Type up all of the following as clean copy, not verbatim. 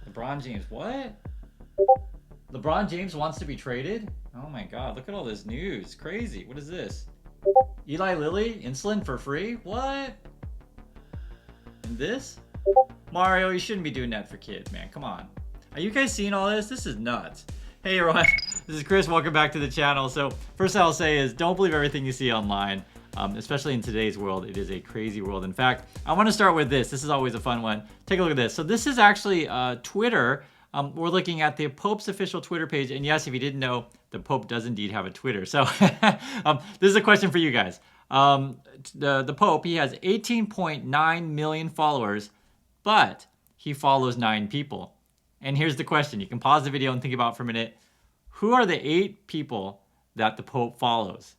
LeBron James, what? LeBron James wants to be traded? Oh my god, look at all this news. Crazy. What is this? Eli Lilly, insulin for free? What? And this? Mario, you shouldn't be doing that for kids, man. Come on. Are you guys seeing all this? This is nuts. Hey everyone, this is Chris. Welcome back to the channel. So first I'll say is don't believe everything you see online, especially in today's world. It is a crazy world. In fact, I want to start with this. This is always a fun one. Take a look at this. So this is actually Twitter. We're looking at the Pope's official Twitter page. And yes, if you didn't know, the Pope does indeed have a Twitter. So this is a question for you guys. The Pope, he has 18.9 million followers, but he follows 9 people. And here's the question. You can pause the video and think about it for a minute. Who are the 8 people that the Pope follows?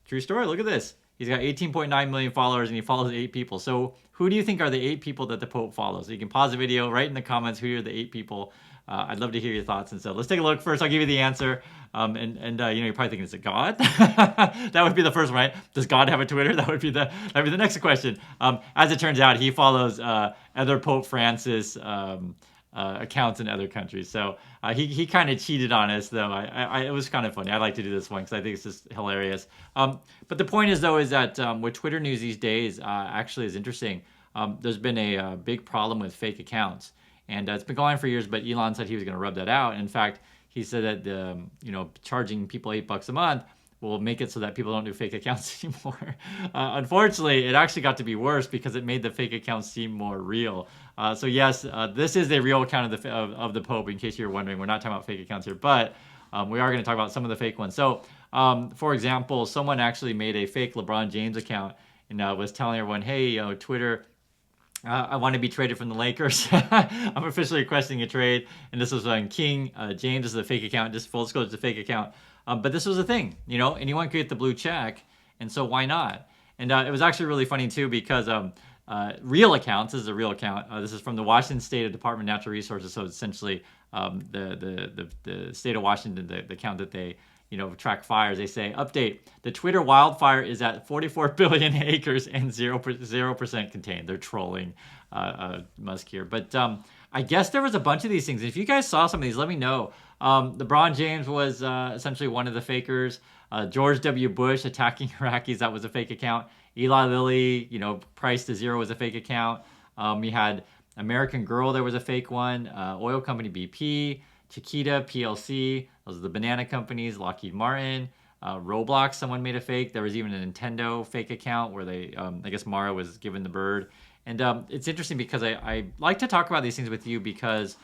True story. Look at this. He's got 18.9 million followers and he follows 8 people. So who do you think are the 8 people that the Pope follows? So you can pause the video, write in the comments who are the 8 people. I'd love to hear your thoughts and stuff. Let's take a look first. I'll give you the answer. You're probably thinking, is it God? That would be the first one, right? Does God have a Twitter? That'd be the next question. As it turns out, he follows other Pope Francis accounts in other countries. So he kind of cheated on us, though. It was kind of funny. I like to do this one because I think it's just hilarious. But the point is, though, is that with Twitter news these days actually is interesting. There's been a big problem with fake accounts. And it's been going on for years, but Elon said he was going to rub that out. In fact, he said that charging people $8 a month will make it so that people don't do fake accounts anymore. Unfortunately, it actually got to be worse because it made the fake accounts seem more real. So yes, this is a real account of the Pope. In case you're wondering, we're not talking about fake accounts here, but we are going to talk about some of the fake ones. So, for example, someone actually made a fake LeBron James account and was telling everyone, "Hey, Twitter, I want to be traded from the Lakers. I'm officially requesting a trade." And this was on King James. This is a fake account. Just full disclosure, it's a fake account. But this was a thing, anyone could get the blue check. And so why not? And it was actually really funny too, because real accounts, this is a real account. This is from the Washington State Department of Natural Resources. So essentially the state of Washington, the account that they track fires. They say, update, the Twitter wildfire is at 44 billion acres and 0% contained. They're trolling Musk here. But I guess there was a bunch of these things. If you guys saw some of these, let me know. LeBron James was essentially one of the fakers. George W. Bush attacking Iraqis, that was a fake account. Eli Lilly, priced to 0 was a fake account. We had American Girl, there was a fake one. Oil company BP. Chiquita, PLC, those are the banana companies, Lockheed Martin, Roblox, someone made a fake. There was even a Nintendo fake account where they, I guess Mario was given the bird. And it's interesting because I like to talk about these things with you because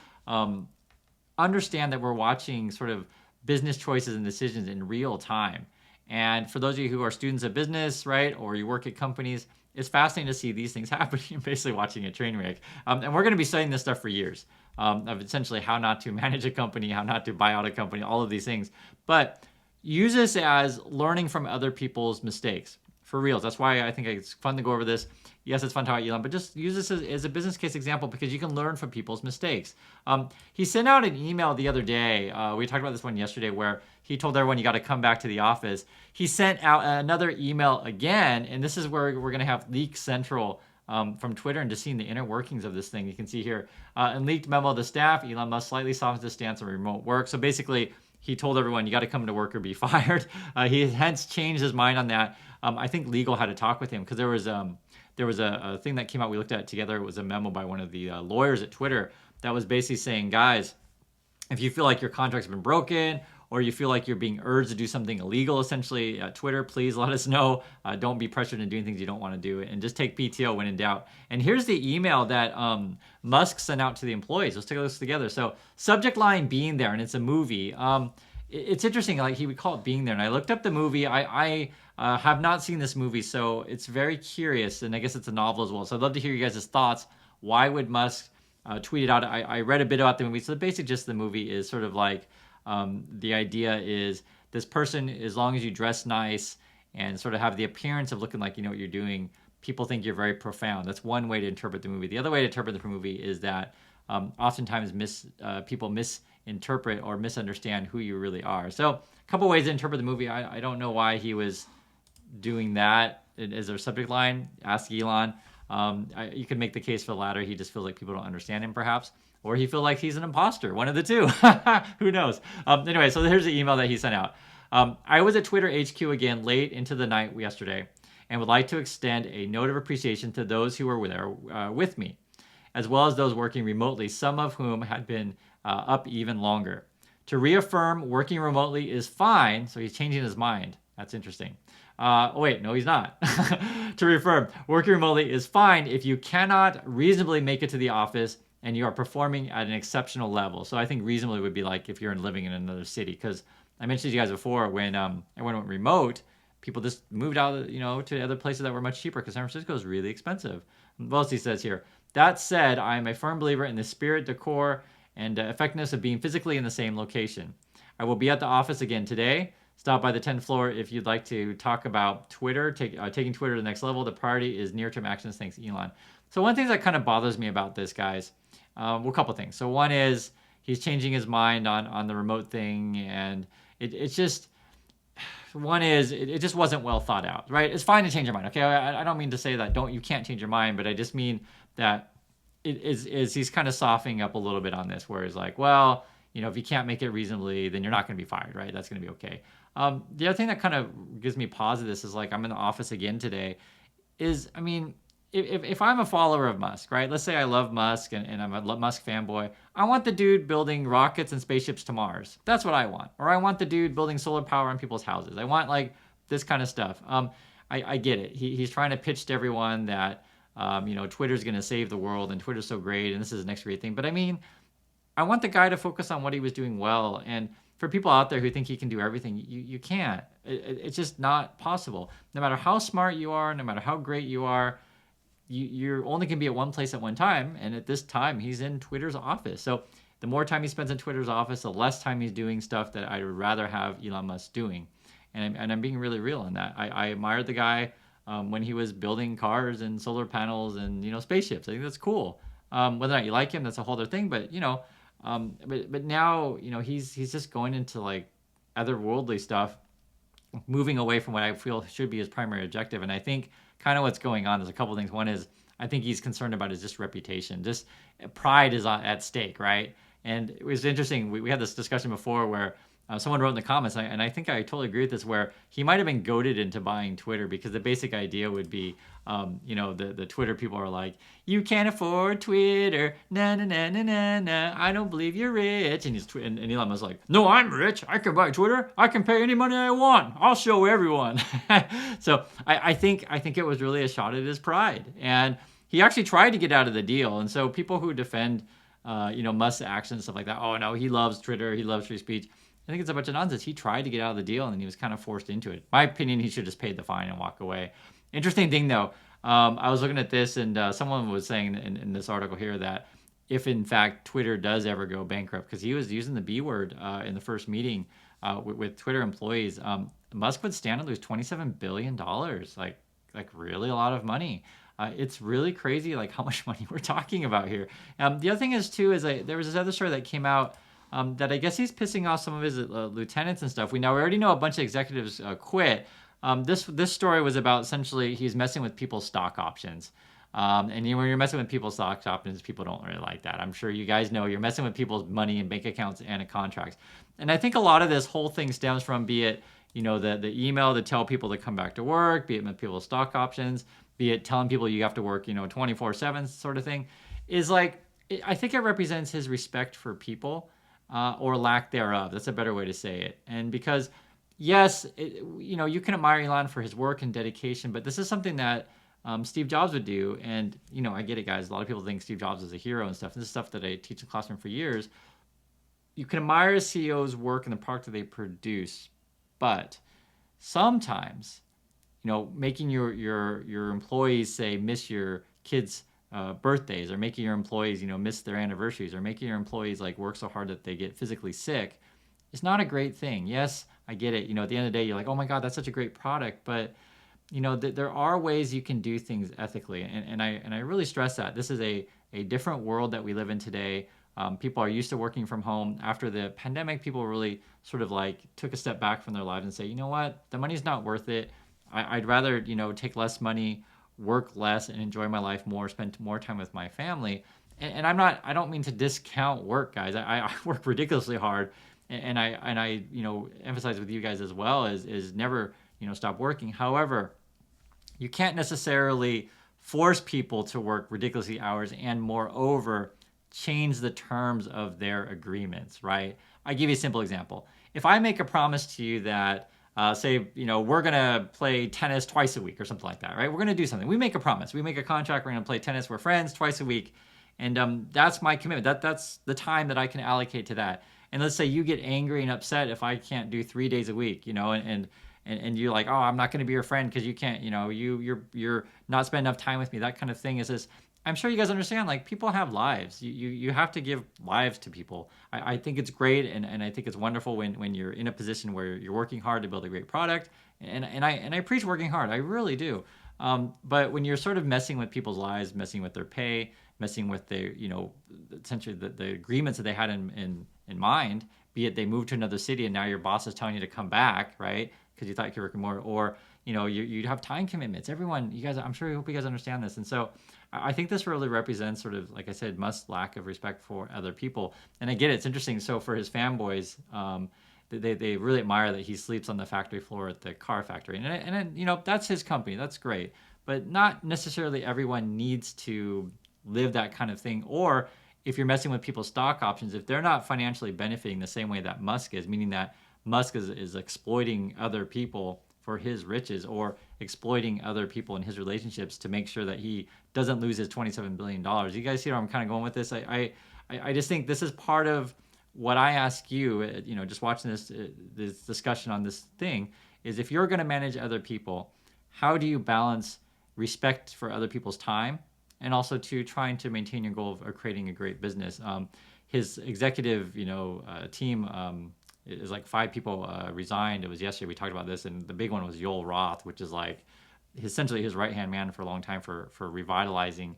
understand that we're watching sort of business choices and decisions in real time. And for those of you who are students of business, right, or you work at companies, it's fascinating to see these things happening. You're basically watching a train wreck. And we're going to be studying this stuff for years. Of essentially how not to manage a company, how not to buy out a company, all of these things. But use this as learning from other people's mistakes. For reals. That's why I think it's fun to go over this. Yes, it's fun to talk about Elon, but just use this as a business case example because you can learn from people's mistakes. He sent out an email the other day. We talked about this one yesterday where he told everyone you got to come back to the office. He sent out another email again, and this is where we're going to have Leak Central from Twitter and just seeing the inner workings of this thing. You can see here, in leaked memo of the staff, Elon Musk slightly softens his stance on remote work. So basically, he told everyone, you got to come to work or be fired. He hence changed his mind on that. I think legal had to talk with him because there was a thing that came out. We looked at it together. It was a memo by one of the lawyers at Twitter that was basically saying, guys, if you feel like your contract's been broken or you feel like you're being urged to do something illegal, essentially, Twitter, please let us know. Don't be pressured into doing things you don't want to do. And just take PTO when in doubt. And here's the email that Musk sent out to the employees. Let's take this together. So subject line being there, and it's a movie. It's interesting, like he would call it Being There. And I looked up the movie. I have not seen this movie, so it's very curious. And I guess it's a novel as well. So I'd love to hear you guys' thoughts. Why would Musk tweet it out? I read a bit about the movie. So the basic gist of the movie is sort of like, the idea is this person, as long as you dress nice and sort of have the appearance of looking like you know what you're doing, people think you're very profound. That's one way to interpret the movie. The other way to interpret the movie is that oftentimes people misinterpret or misunderstand who you really are. So a couple ways to interpret the movie. I don't know why he was doing that as their subject line. Ask Elon. You could make the case for the latter. He just feels like people don't understand him, perhaps. or he feel like he's an imposter. One of the two. Who knows? Anyway, so here's the email that he sent out. I was at Twitter HQ again late into the night yesterday and would like to extend a note of appreciation to those who were there with me, as well as those working remotely, some of whom had been up even longer. To reaffirm, working remotely is fine. So he's changing his mind. That's interesting. Wait, no, he's not. To reaffirm, working remotely is fine if you cannot reasonably make it to the office and you are performing at an exceptional level. So I think reasonably would be like if you're living in another city. Because I mentioned to you guys before when everyone went remote, people just moved out, to other places that were much cheaper because San Francisco is really expensive. What else he says here? That said, I am a firm believer in the spirit, decor, and effectiveness of being physically in the same location. I will be at the office again today. Stop by the 10th floor if you'd like to talk about Twitter, taking Twitter to the next level. The priority is near-term actions. Thanks, Elon. So one thing that kind of bothers me about this, guys, a couple things. So one is he's changing his mind on the remote thing, and it's just... One is it just wasn't well thought out, right? It's fine to change your mind, okay? I don't mean to say that you can't change your mind, but I just mean that it is he's kind of softening up a little bit on this, where he's like, well, if you can't make it reasonably, then you're not going to be fired, right? That's going to be okay. The other thing that kind of gives me pause of this is like I'm in the office again today. If I'm a follower of Musk, right? Let's say I love Musk and I'm a Musk fanboy. I want the dude building rockets and spaceships to Mars. That's what I want. Or I want the dude building solar power on people's houses. I want like this kind of stuff. I get it. He's trying to pitch to everyone that, Twitter's going to save the world and Twitter's so great and this is the next great thing. But I want the guy to focus on what he was doing well. And for people out there who think he can do everything, you can't. It's just not possible. No matter how smart you are, no matter how great you are, you only can be at one place at one time, and at this time he's in Twitter's office. So the more time he spends in Twitter's office, the less time he's doing stuff that I would rather have Elon Musk doing. And I'm being really real in that. I admired the guy when he was building cars and solar panels and spaceships. I think that's cool. Whether or not you like him, that's a whole other thing. But but now he's just going into like otherworldly stuff, moving away from what I feel should be his primary objective. And I think kind of what's going on, there's a couple of things. One is I think he's concerned about his just reputation. Just pride is at stake, right? And it was interesting. We had this discussion before where someone wrote in the comments, and I think I totally agree with this, where he might have been goaded into buying Twitter because the basic idea would be, the Twitter people are like, you can't afford Twitter, na na na na na na, I don't believe you're rich. And Elon was like, no, I'm rich. I can buy Twitter. I can pay any money I want. I'll show everyone. So I think it was really a shot at his pride, and he actually tried to get out of the deal. And so people who defend, Musk's actions, stuff like that, oh no, he loves Twitter, he loves free speech. I think it's a bunch of nonsense. He tried to get out of the deal, and then he was kind of forced into it. My opinion, he should have just paid the fine and walk away. Interesting thing, though, I was looking at this, and someone was saying in this article here that if, in fact, Twitter does ever go bankrupt, because he was using the B word in the first meeting with Twitter employees, Musk would stand to lose $27 billion, like really a lot of money. It's really crazy, like how much money we're talking about here. The other thing is, too, is there was this other story that came out that I guess he's pissing off some of his lieutenants and stuff. We already know a bunch of executives quit. This story was about essentially he's messing with people's stock options. And when you're messing with people's stock options, people don't really like that. I'm sure you guys know you're messing with people's money and bank accounts and contracts. And I think a lot of this whole thing stems from, be it the email to tell people to come back to work, be it with people's stock options, be it telling people you have to work 24/7 sort of thing, is like I think it represents his respect for people. Or lack thereof. That's a better way to say it. And because, yes, you can admire Elon for his work and dedication, but this is something that Steve Jobs would do. And, I get it, guys. A lot of people think Steve Jobs is a hero and stuff. This is stuff that I teach in the classroom for years. You can admire a CEO's work and the product that they produce, but sometimes, making your employees, say, miss your kids' birthdays, or making your employees, miss their anniversaries, or making your employees like work so hard that they get physically sick, it's not a great thing. Yes, I get it. At the end of the day, you're like, oh my God, that's such a great product. But, there are ways you can do things ethically. And I really stress that. This is a different world that we live in today. People are used to working from home. After the pandemic, people really sort of like took a step back from their lives and say, you know what, the money's not worth it. I'd rather, take less money, work less, and enjoy my life more, spend more time with my family. and I don't mean to discount work, guys. I work ridiculously hard, and I emphasize with you guys as well is never stop working. However, you can't necessarily force people to work ridiculously hours, and moreover change the terms of their agreements, right? I give you a simple example. If I make a promise to you that say we're gonna play tennis twice a week or something like that, right? We're gonna do something. We make a promise. We make a contract. We're gonna play tennis. We're friends twice a week, and that's my commitment. That's the time that I can allocate to that. And let's say you get angry and upset if I can't do 3 days a week, and you're like, oh, I'm not going to be your friend because you can't, you're not spending enough time with me. That kind of thing is this. I'm sure you guys understand. Like, people have lives. You have to give lives to people. I think it's great, and I think it's wonderful when you're in a position where you're working hard to build a great product. And I preach working hard. I really do. But when you're sort of messing with people's lives, messing with their pay, messing with their, essentially the agreements that they had in mind, be it they moved to another city and now your boss is telling you to come back, right? Because you thought you could work more, or you have time commitments. Everyone, you guys, I'm sure, I hope you guys understand this. And so I think this really represents sort of, like I said, Musk's lack of respect for other people. And I get it, it's interesting. So for his fanboys, they really admire that he sleeps on the factory floor at the car factory, and that's his company. That's great, but not necessarily everyone needs to live that kind of thing. Or if you're messing with people's stock options, if they're not financially benefiting the same way that Musk is, meaning that Musk is exploiting other people for his riches, or exploiting other people in his relationships to make sure that he doesn't lose his $27 billion. You guys see where I'm kind of going with this? I just think this is part of what I ask you, just watching this discussion on this thing, is if you're going to manage other people, how do you balance respect for other people's time and also to trying to maintain your goal of creating a great business? His executive, team is like 5 people resigned. It was yesterday. We talked about this, and the big one was Yoel Roth, which is like essentially his right-hand man for a long time for revitalizing,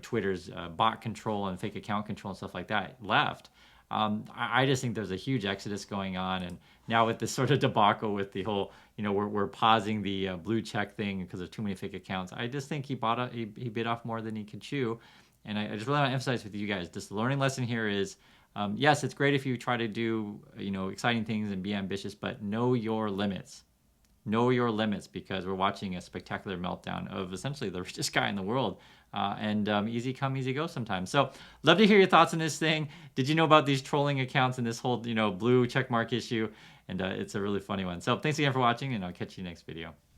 Twitter's bot control and fake account control and stuff like that, left. I just think there's a huge exodus going on, and now with this sort of debacle with the whole, we're pausing the blue check thing because there's too many fake accounts. I just think he bit off more than he could chew, and I just really want to emphasize with you guys, this learning lesson here is, yes, it's great if you try to do, exciting things and be ambitious, but know your limits. Know your limits, because we're watching a spectacular meltdown of essentially the richest guy in the world. And easy come, easy go sometimes. So love to hear your thoughts on this thing. Did you know about these trolling accounts and this whole, blue check mark issue? And it's a really funny one. So thanks again for watching, and I'll catch you next video.